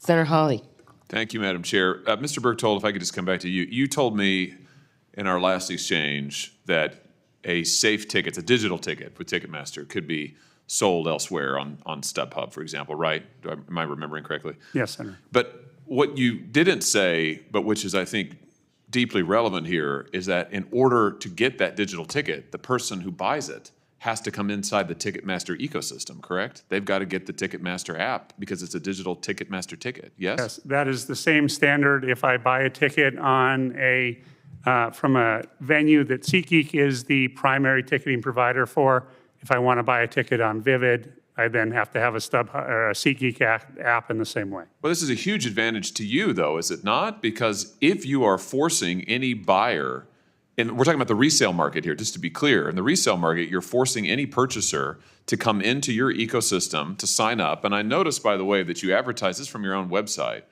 Senator Hawley. Thank you, Madam Chair. Mr. Berthold, if I could just come back to you. You told me in our last exchange that a safe ticket, a digital ticket with Ticketmaster, could be sold elsewhere on StubHub, for example, right? Am I remembering correctly? Yes, Senator. But what you didn't say, but which is, I think, deeply relevant here, is that in order to get that digital ticket, the person who buys it has to come inside the Ticketmaster ecosystem, correct? They've got to get the Ticketmaster app because it's a digital Ticketmaster ticket, yes? Yes, that is the same standard if I buy a ticket on from a venue that SeatGeek is the primary ticketing provider for. If I want to buy a ticket on Vivid, I then have to have a SeatGeek app in the same way. Well, this is a huge advantage to you, though, is it not? Because if you are forcing any buyer, and we're talking about the resale market here, just to be clear, in the resale market, you're forcing any purchaser to come into your ecosystem to sign up. And I noticed, by the way, that you advertise this from your own website.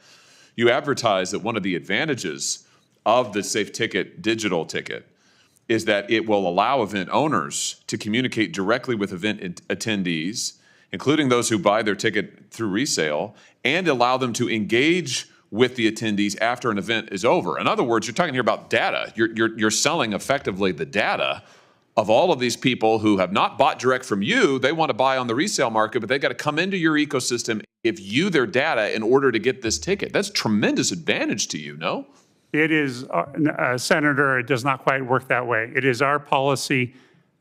You advertise that one of the advantages of the Safe Ticket digital ticket is that it will allow event owners to communicate directly with event attendees, including those who buy their ticket through resale, and allow them to engage with the attendees after an event is over. In other words, you're talking here about data. You're selling effectively the data of all of these people who have not bought direct from you. They want to buy on the resale market, but they've got to come into your ecosystem, give you their data in order to get this ticket. That's tremendous advantage to you, no? It is, Senator, it does not quite work that way. It is our policy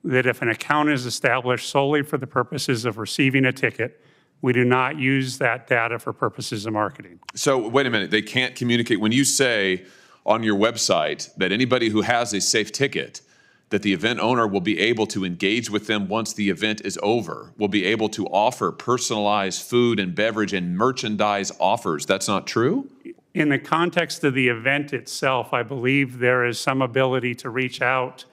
that if an account is established solely for the purposes of receiving a ticket, we do not use that data for purposes of marketing. So wait a minute, they can't communicate. When you say on your website that anybody who has a safe ticket, that the event owner will be able to engage with them once the event is over, will be able to offer personalized food and beverage and merchandise offers, that's not true? In the context of the event itself, I believe there is some ability to reach out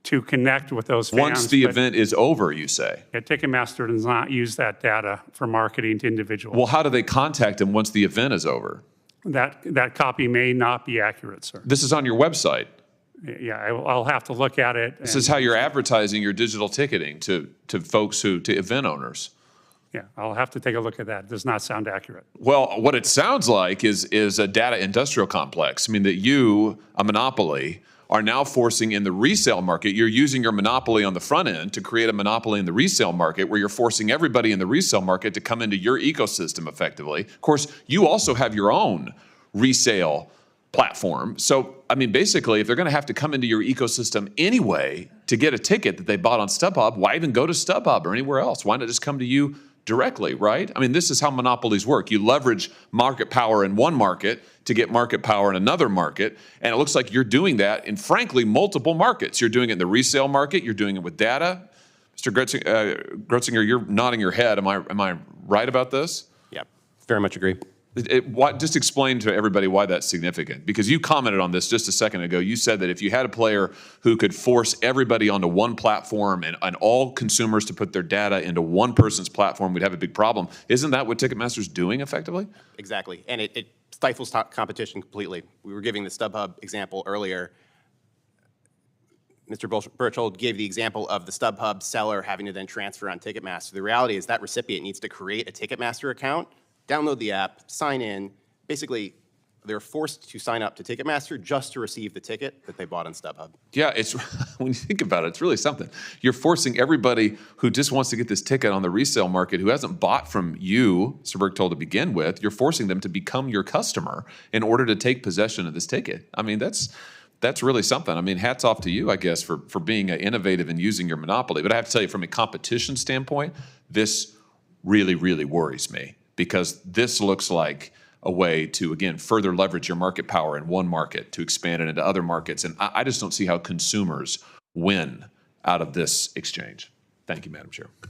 to connect with those fans. Once the event is over, you say? Yeah, Ticketmaster does not use that data for marketing to individuals. Well, how do they contact them once the event is over? That copy may not be accurate, sir. This is on your website. Yeah, I'll have to look at it. This is how you're advertising your digital ticketing to folks to event owners. Yeah, I'll have to take a look at that. It does not sound accurate. Well, what it sounds like is a data industrial complex. I mean, that you, a monopoly, are now forcing in the resale market. You're using your monopoly on the front end to create a monopoly in the resale market where you're forcing everybody in the resale market to come into your ecosystem effectively. Of course, you also have your own resale platform. So, I mean, basically, if they're going to have to come into your ecosystem anyway to get a ticket that they bought on StubHub, why even go to StubHub or anywhere else? Why not just come to you directly, right? I mean, this is how monopolies work. You leverage market power in one market to get market power in another market, and it looks like you're doing that in, frankly, multiple markets. You're doing it in the resale market. You're doing it with data. Mr. Grotzinger, you're nodding your head. Am I right about this? Yeah, very much agree. Just explain to everybody why that's significant, because you commented on this just a second ago. You said that if you had a player who could force everybody onto one platform and all consumers to put their data into one person's platform, we'd have a big problem. Isn't that what Ticketmaster's doing effectively? Exactly, and it stifles competition completely. We were giving the StubHub example earlier. Mr. Berthold gave the example of the StubHub seller having to then transfer on Ticketmaster. The reality is that recipient needs to create a Ticketmaster account, download the app, sign in. Basically, they're forced to sign up to Ticketmaster just to receive the ticket that they bought on StubHub. Yeah, it's when you think about it, it's really something. You're forcing everybody who just wants to get this ticket on the resale market, who hasn't bought from you, Mr. Berthold, to begin with, you're forcing them to become your customer in order to take possession of this ticket. I mean, that's really something. I mean, hats off to you, I guess, for being innovative and using your monopoly. But I have to tell you, from a competition standpoint, this really, really worries me, because this looks like a way to, again, further leverage your market power in one market to expand it into other markets. And I just don't see how consumers win out of this exchange. Thank you, Madam Chair.